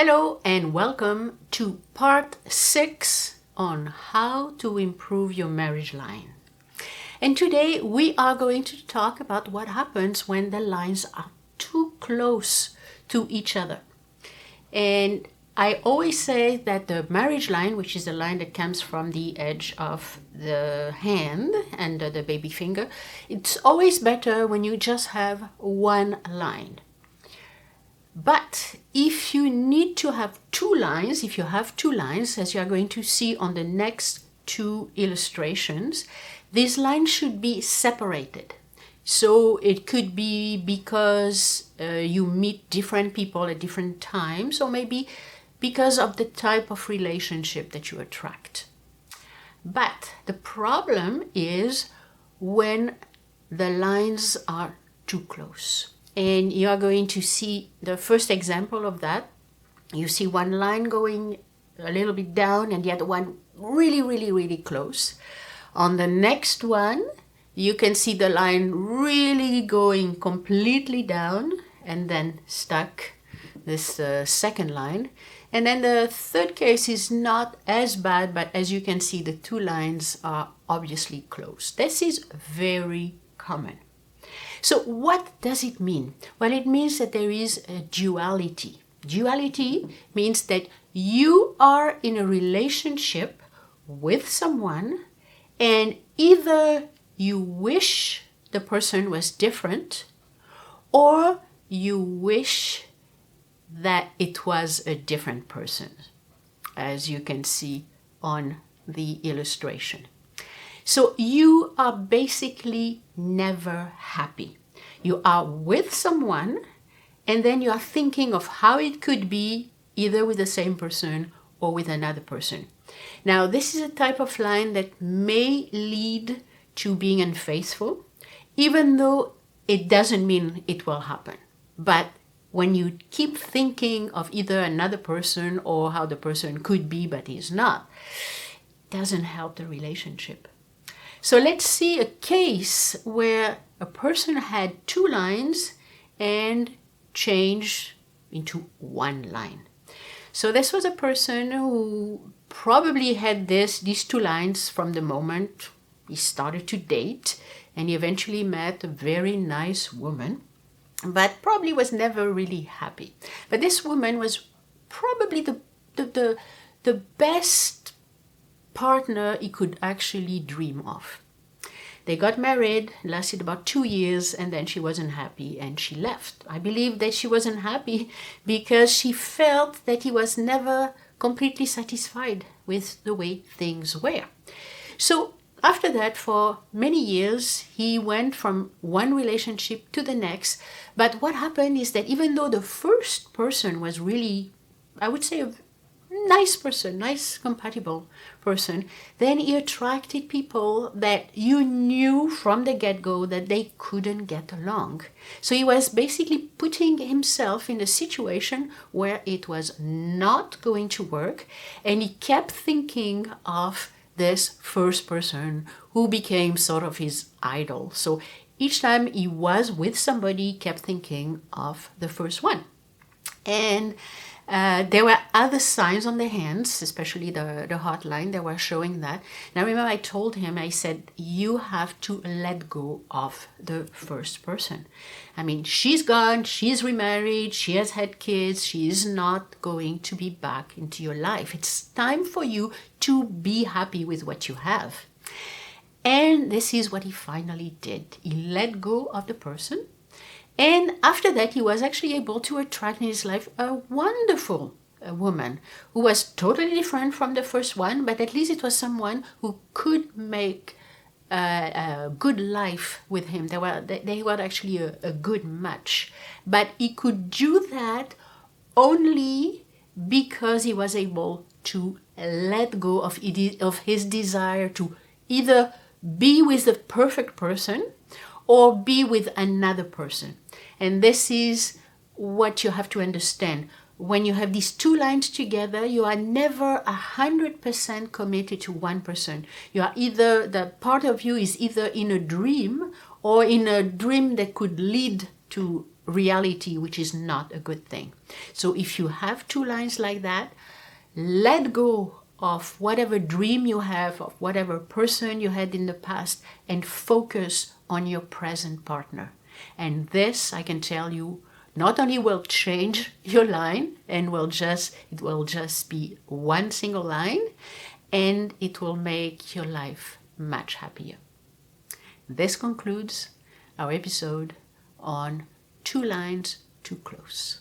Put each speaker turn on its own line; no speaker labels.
Hello and welcome to part 6 on how to improve your marriage line. And today we are going to talk about what happens when the lines are too close to each other. And I always say that the marriage line, which is the line that comes from the edge of the hand and the baby finger, it's always better when you just have one line. But if you need to have two lines, if you have two lines, as you are going to see on the next two illustrations, these lines should be separated. So it could be because you meet different people at different times, or maybe because of the type of relationship that you attract. But the problem is when the lines are too close. And you are going to see the first example of that. You see one line going a little bit down and the other one really close. On the next one, you can see the line really going completely down and then stuck, this second line. And then the third case is not as bad, but as you can see, the two lines are obviously close. This is very common. So what does it mean? Well, it means that there is a duality. Duality means that you are in a relationship with someone and either you wish the person was different or you wish that it was a different person, as you can see on the illustration. So you are basically never happy. You are with someone and then you are thinking of how it could be either with the same person or with another person. Now, this is a type of line that may lead to being unfaithful, even though it doesn't mean it will happen. But when you keep thinking of either another person or how the person could be but is not, it doesn't help the relationship. So let's see a case where a person had two lines and changed into one line. So this was a person who probably had these two lines from the moment he started to date, and he eventually met a very nice woman, but probably was never really happy. But this woman was probably the best partner he could actually dream of. They got married, lasted about 2 years, and then she wasn't happy and she left. I believe that she wasn't happy because she felt that he was never completely satisfied with the way things were. So after that, for many years, he went from one relationship to the next. But what happened is that even though the first person was really, I would say, a nice person, nice, compatible person, then he attracted people that you knew from the get-go that they couldn't get along. So he was basically putting himself in a situation where it was not going to work, and he kept thinking of this first person who became sort of his idol. So each time he was with somebody, he kept thinking of the first one. And there were other signs on the hands, especially the heart line, that were showing that. Now remember, I told him, I said, you have to let go of the first person. I mean, she's gone, she's remarried, she has had kids, she is not going to be back into your life. It's time for you to be happy with what you have. And this is what he finally did. He let go of the person. And after that, he was actually able to attract in his life a wonderful woman who was totally different from the first one, but at least it was someone who could make a good life with him. They were actually a good match. But he could do that only because he was able to let go of his desire to either be with the perfect person or be with another person. And this is what you have to understand. When you have these two lines together, you are never 100% committed to one person. You are either, the part of you is either in a dream or in a dream that could lead to reality, which is not a good thing. So if you have two lines like that, let go of whatever dream you have, of whatever person you had in the past, and focus on your present partner. And this, I can tell you, not only will change your line and it will just be one single line, and it will make your life much happier. This concludes our episode on two lines too close.